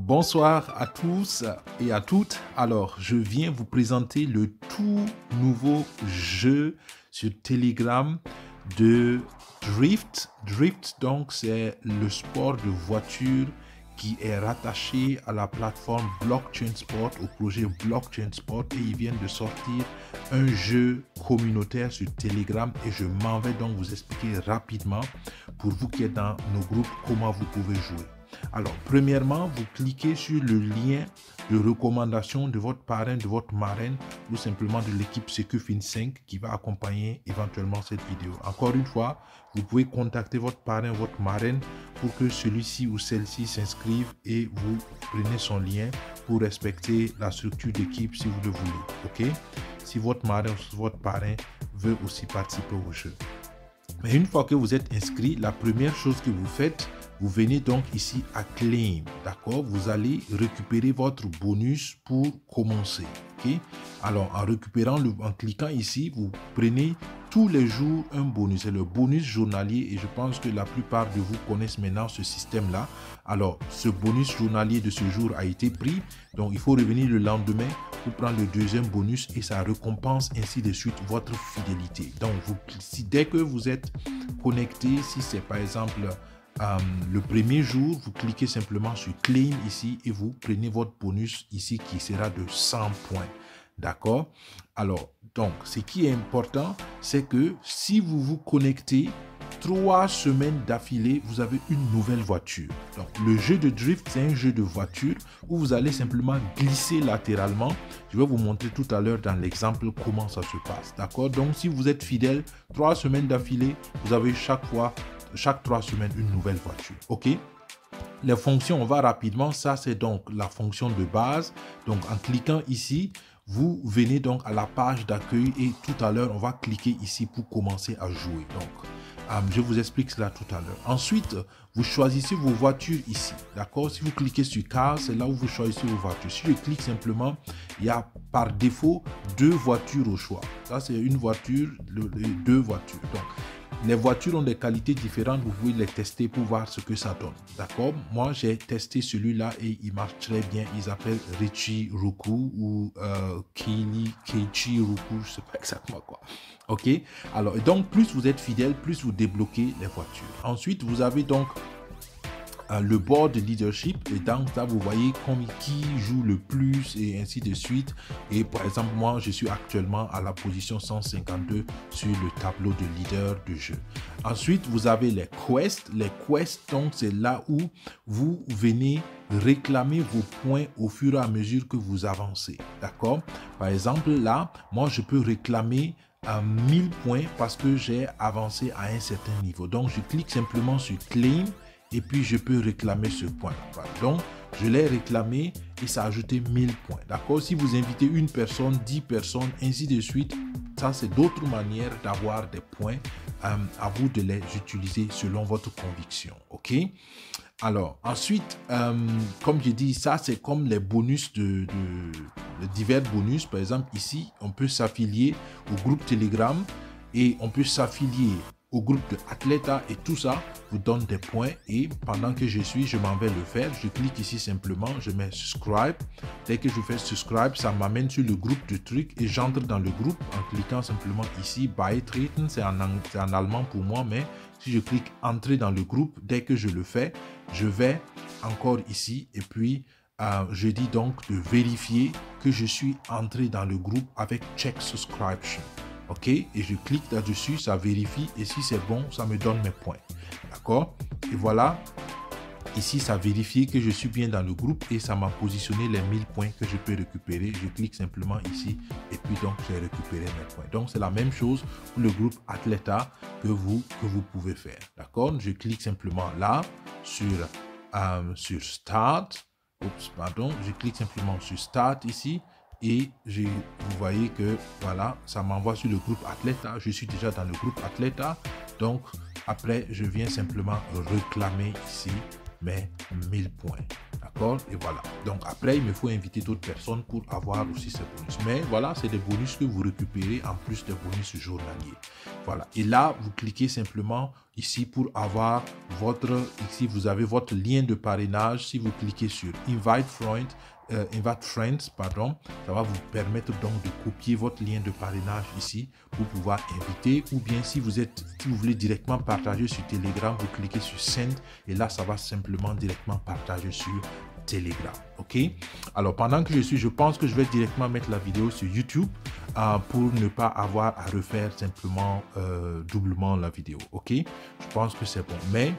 Bonsoir à tous et à toutes. Alors, je viens vous présenter le tout nouveau jeu sur Telegram de Drift. Drift, donc, c'est le sport de voiture qui est rattaché à la plateforme Blockchain Sport, au projet Blockchain Sport, et ils viennent de sortir un jeu communautaire sur Telegram et je m'en vais donc vous expliquer rapidement pour vous qui êtes dans nos groupes comment vous pouvez jouer. Alors, premièrement, vous cliquez sur le lien de recommandation de votre parrain, de votre marraine ou simplement de l'équipe SecuFin5 qui va accompagner éventuellement cette vidéo. Encore une fois, vous pouvez contacter votre parrain, votre marraine pour que celui-ci ou celle-ci s'inscrive et vous prenez son lien pour respecter la structure d'équipe si vous le voulez. Ok? Si votre marrain ou votre parrain veut aussi participer au jeu. Mais une fois que vous êtes inscrit, la première chose que vous faites, vous venez donc ici à Claim, d'accord? Vous allez récupérer votre bonus pour commencer, ok? Alors, en cliquant ici, vous prenez tous les jours un bonus. C'est le bonus journalier et je pense que la plupart de vous connaissent maintenant ce système-là. Alors, ce bonus journalier de ce jour a été pris, donc il faut revenir le lendemain pour prendre le deuxième bonus et ça récompense ainsi de suite votre fidélité. Donc, dès que vous êtes connecté, si c'est par exemple le premier jour, vous cliquez simplement sur Claim ici et vous prenez votre bonus ici qui sera de 100 points. D'accord? Alors, donc, ce qui est important, c'est que si vous vous connectez 3 semaines d'affilée, vous avez une nouvelle voiture. Donc, le jeu de drift, c'est un jeu de voiture où vous allez simplement glisser latéralement. Je vais vous montrer tout à l'heure dans l'exemple comment ça se passe. D'accord? Donc, si vous êtes fidèle, 3 semaines d'affilée, vous avez chaque 3 semaines une nouvelle voiture. OK? Les fonctions, on va rapidement. Ça, c'est donc la fonction de base. Donc, en cliquant ici, vous venez donc à la page d'accueil et tout à l'heure, on va cliquer ici pour commencer à jouer. Donc, je vous explique cela tout à l'heure. Ensuite, vous choisissez vos voitures ici. D'accord? Si vous cliquez sur Car, c'est là où vous choisissez vos voitures. Si je clique simplement, il y a par défaut 2 voitures au choix. Ça, c'est une voiture, 2 voitures. Donc, les voitures ont des qualités différentes, vous pouvez les tester pour voir ce que ça donne. D'accord? Moi, j'ai testé celui-là et il marche très bien. Ils appellent Richie Roku ou Keiichi Roku, je sais pas exactement quoi. Ok? Alors, donc, plus vous êtes fidèle, plus vous débloquez les voitures. Ensuite, vous avez donc le board de leadership et dans ça vous voyez qui joue le plus et ainsi de suite et par exemple moi je suis actuellement à la position 152 sur le tableau de leader de jeu. Ensuite vous avez les quests donc c'est là où vous venez réclamer vos points au fur et à mesure que vous avancez, d'accord? Par exemple là moi je peux réclamer 1000 points parce que j'ai avancé à un certain niveau, donc je clique simplement sur Claim et puis je peux réclamer ce point. Donc, je l'ai réclamé et ça a ajouté 1000 points. D'accord? Si vous invitez une personne, 10 personnes, ainsi de suite, ça c'est d'autres manières d'avoir des points. À vous de les utiliser selon votre conviction. OK? Alors, ensuite, comme j'ai dit, ça c'est comme les bonus de divers bonus. Par exemple, ici, on peut s'affilier au groupe Telegram et on peut s'affilier au groupe de Athleta et tout ça vous donne des points et pendant que je m'en vais le faire. Je clique ici simplement, je mets subscribe. Dès que je fais subscribe, ça m'amène sur le groupe de trucs et j'entre dans le groupe en cliquant simplement ici beitreten, c'est en allemand pour moi, mais si je clique entrer dans le groupe, dès que je le fais, je vais encore ici et puis je dis donc de vérifier que je suis entré dans le groupe avec check subscription. OK, et je clique là-dessus, ça vérifie et si c'est bon, ça me donne mes points. D'accord? Et voilà, ici, ça vérifie que je suis bien dans le groupe et ça m'a positionné les 1000 points que je peux récupérer. Je clique simplement ici et puis donc j'ai récupéré mes points. Donc, c'est la même chose pour le groupe Athleta que vous pouvez faire. D'accord? Je clique simplement là sur Start. Oups, pardon. Je clique simplement sur Start ici. Et vous voyez que voilà, ça m'envoie sur le groupe Athleta. Je suis déjà dans le groupe Athleta. Donc, après, je viens simplement réclamer ici mes 1000 points. D'accord? Et voilà. Donc, après, il me faut inviter d'autres personnes pour avoir aussi ces bonus. Mais voilà, c'est des bonus que vous récupérez en plus des bonus journaliers. Voilà. Et là, vous cliquez simplement ici pour avoir votre, ici vous avez votre lien de parrainage. Si vous cliquez sur Invite Friends, pardon, ça va vous permettre donc de copier votre lien de parrainage ici pour pouvoir inviter, ou bien si vous voulez directement partager sur Telegram, vous cliquez sur Send et là ça va simplement directement partager sur Telegram. Ok, alors pendant que je pense que je vais directement mettre la vidéo sur YouTube pour ne pas avoir à refaire simplement doublement la vidéo. Ok, je pense que c'est bon, mais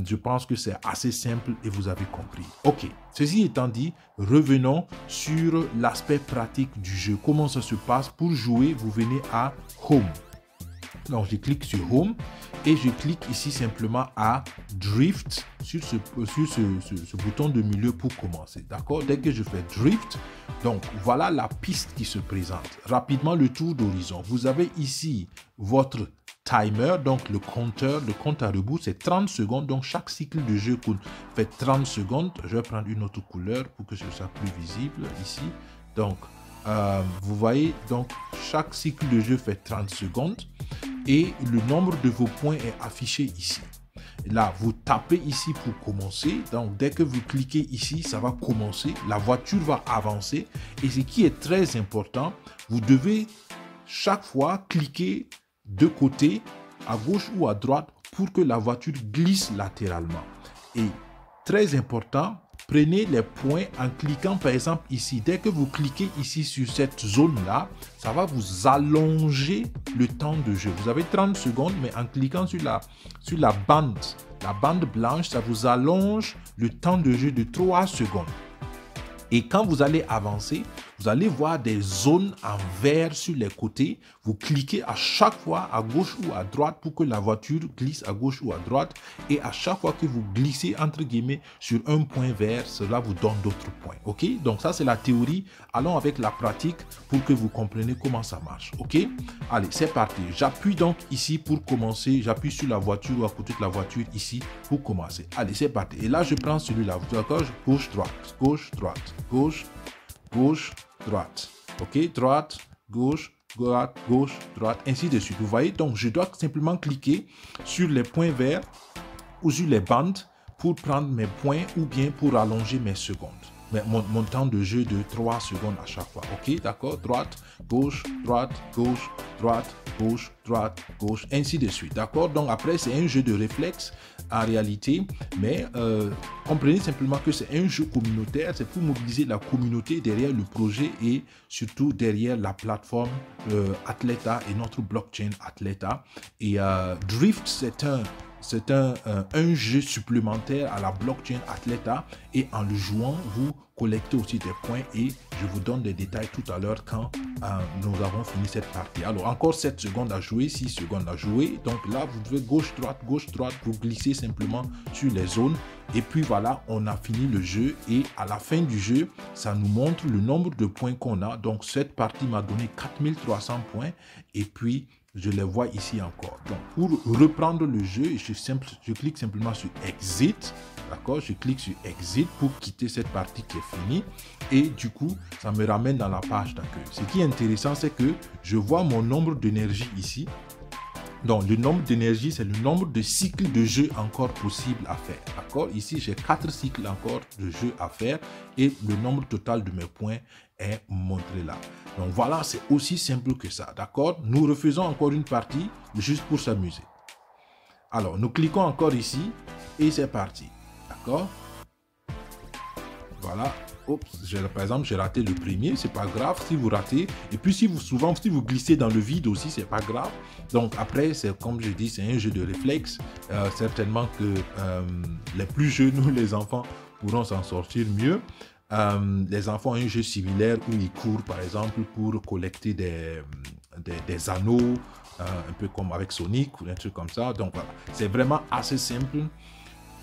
je pense que c'est assez simple et vous avez compris. Ok, ceci étant dit, revenons sur l'aspect pratique du jeu. Comment ça se passe? Pour jouer, vous venez à Home. Donc, je clique sur Home et je clique ici simplement à Drift sur ce bouton de milieu pour commencer. D'accord? Dès que je fais Drift, donc voilà la piste qui se présente. Rapidement, le tour d'horizon. Vous avez ici votre timer, donc le compte à rebours, c'est 30 secondes. Donc, chaque cycle de jeu fait 30 secondes. Je vais prendre une autre couleur pour que ce soit plus visible ici. Donc, vous voyez, donc chaque cycle de jeu fait 30 secondes et le nombre de vos points est affiché ici. Là, vous tapez ici pour commencer. Donc, dès que vous cliquez ici, ça va commencer. La voiture va avancer. Et ce qui est très important, vous devez chaque fois cliquer de côté, à gauche ou à droite, pour que la voiture glisse latéralement. Et très important, prenez les points en cliquant par exemple ici. Dès que vous cliquez ici sur cette zone-là, ça va vous allonger le temps de jeu. Vous avez 30 secondes, mais en cliquant sur la bande blanche, ça vous allonge le temps de jeu de 3 secondes. Et quand vous allez avancer, vous allez voir des zones en vert sur les côtés. Vous cliquez à chaque fois à gauche ou à droite pour que la voiture glisse à gauche ou à droite. Et à chaque fois que vous glissez entre guillemets sur un point vert, cela vous donne d'autres points. Ok? Donc ça c'est la théorie. Allons avec la pratique pour que vous compreniez comment ça marche. Ok? Allez, c'est parti. J'appuie donc ici pour commencer. J'appuie sur la voiture ou à côté de la voiture ici pour commencer. Allez, c'est parti. Et là, je prends celui-là. D'accord? Gauche, droite, gauche, droite, gauche, gauche, droite. Ok, droite, gauche, droite, gauche, droite, ainsi de suite. Vous voyez, donc je dois simplement cliquer sur les points verts ou sur les bandes pour prendre mes points ou bien pour allonger mes secondes. Mais mon temps de jeu de 3 secondes à chaque fois. Ok, d'accord, droite, gauche, droite, gauche, droite, gauche, droite, gauche, ainsi de suite. D'accord, donc après c'est un jeu de réflexe en réalité, mais comprenez simplement que c'est un jeu communautaire, c'est pour mobiliser la communauté derrière le projet et surtout derrière la plateforme Athleta et notre blockchain Athleta. Et Drift, c'est un jeu supplémentaire à la blockchain Athleta et en le jouant, vous collectez aussi des points et je vous donne des détails tout à l'heure quand nous avons fini cette partie. Alors encore 7 secondes à jouer, 6 secondes à jouer. Donc là, vous devez gauche, droite, vous glissez simplement sur les zones et puis voilà, on a fini le jeu et à la fin du jeu, ça nous montre le nombre de points qu'on a. Donc cette partie m'a donné 4300 points et puis je les vois ici encore. Donc, pour reprendre le jeu, je clique simplement sur Exit. D'accord? Je clique sur Exit pour quitter cette partie qui est finie. Et du coup, ça me ramène dans la page d'accueil. Ce qui est intéressant, c'est que je vois mon nombre d'énergie ici. Donc, le nombre d'énergie, c'est le nombre de cycles de jeu encore possible à faire. D'accord? Ici, j'ai 4 cycles encore de jeu à faire et le nombre total de mes points est montré là. Donc, voilà, c'est aussi simple que ça. D'accord? Nous refaisons encore une partie juste pour s'amuser. Alors, nous cliquons encore ici et c'est parti. D'accord? Voilà. Oups, par exemple, j'ai raté le premier, c'est pas grave si vous ratez. Et puis, si vous glissez dans le vide aussi, c'est pas grave. Donc, après, c'est comme je dis, c'est un jeu de réflexe. Certainement que les plus jeunes ou les enfants pourront s'en sortir mieux. Les enfants ont un jeu similaire où ils courent, par exemple, pour collecter des anneaux, un peu comme avec Sonic ou un truc comme ça. Donc, voilà, c'est vraiment assez simple.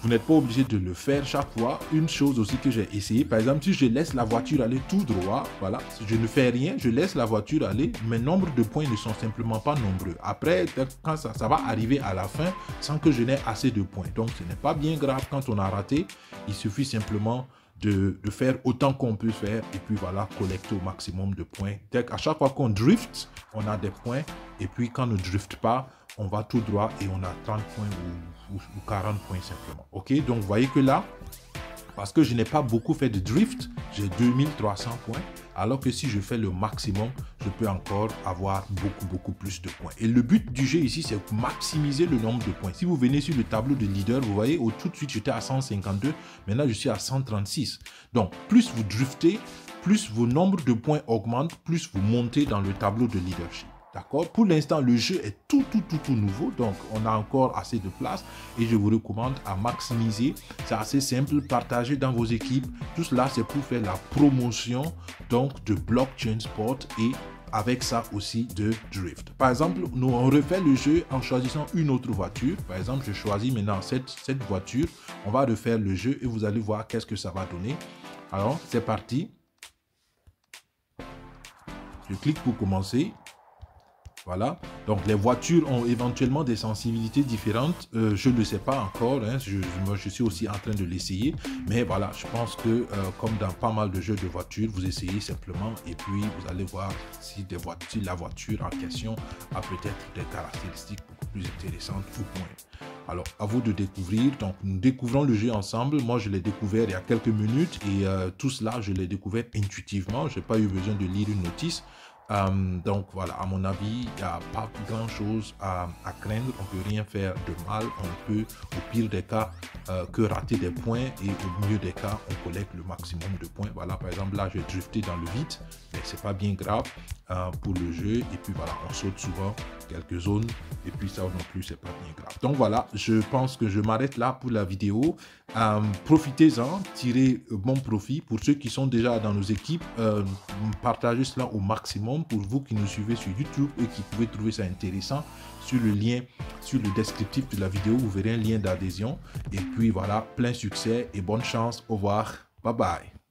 Vous n'êtes pas obligé de le faire chaque fois. Une chose aussi que j'ai essayé, par exemple, si je laisse la voiture aller tout droit, voilà, si je ne fais rien, je laisse la voiture aller, mes nombres de points ne sont simplement pas nombreux. Après, quand ça va arriver à la fin sans que je n'ai assez de points. Donc, ce n'est pas bien grave quand on a raté. Il suffit simplement de faire autant qu'on peut faire et puis voilà, collecter au maximum de points. À chaque fois qu'on drift, on a des points et puis quand on ne drift pas, on va tout droit et on a 30 points ou 40 points simplement. Ok, donc vous voyez que là, parce que je n'ai pas beaucoup fait de drift, j'ai 2300 points, alors que si je fais le maximum, je peux encore avoir beaucoup plus de points. Et le but du jeu ici, c'est maximiser le nombre de points. Si vous venez sur le tableau de leader, vous voyez, tout de suite, j'étais à 152, maintenant je suis à 136. Donc, plus vous driftez, plus vos nombres de points augmentent, plus vous montez dans le tableau de leadership. D'accord? Pour l'instant, le jeu est tout nouveau, donc on a encore assez de place et je vous recommande à maximiser. C'est assez simple, partagez dans vos équipes. Tout cela, c'est pour faire la promotion donc de Blockchain Sport et avec ça aussi de drift. Par exemple, nous on refait le jeu en choisissant une autre voiture. Par exemple, je choisis maintenant cette voiture. On va refaire le jeu et vous allez voir qu'est-ce que ça va donner. Alors, c'est parti. Je clique pour commencer. Voilà, donc les voitures ont éventuellement des sensibilités différentes. Je ne sais pas encore, hein. Moi je suis aussi en train de l'essayer. Mais voilà, je pense que comme dans pas mal de jeux de voitures, vous essayez simplement et puis vous allez voir si la voiture en question a peut-être des caractéristiques beaucoup plus intéressantes ou moins. Alors, à vous de découvrir. Donc, nous découvrons le jeu ensemble. Moi, je l'ai découvert il y a quelques minutes et tout cela, je l'ai découvert intuitivement. Je n'ai pas eu besoin de lire une notice. Donc voilà, à mon avis, il n'y a pas grand chose à craindre, on ne peut rien faire de mal, on peut au pire des cas que rater des points et au mieux des cas, on collecte le maximum de points. Voilà, par exemple là, j'ai drifté dans le vide, mais c'est pas bien grave pour le jeu et puis voilà, on saute souvent quelques zones et puis ça non plus, c'est pas bien grave. Donc voilà, je pense que je m'arrête là pour la vidéo. Profitez-en, tirez bon profit. Pour ceux qui sont déjà dans nos équipes, partagez cela au maximum. Pour vous qui nous suivez sur YouTube et qui pouvez trouver ça intéressant, sur le lien, sur le descriptif de la vidéo, vous verrez un lien d'adhésion. Et puis voilà, plein succès et bonne chance. Au revoir. Bye bye.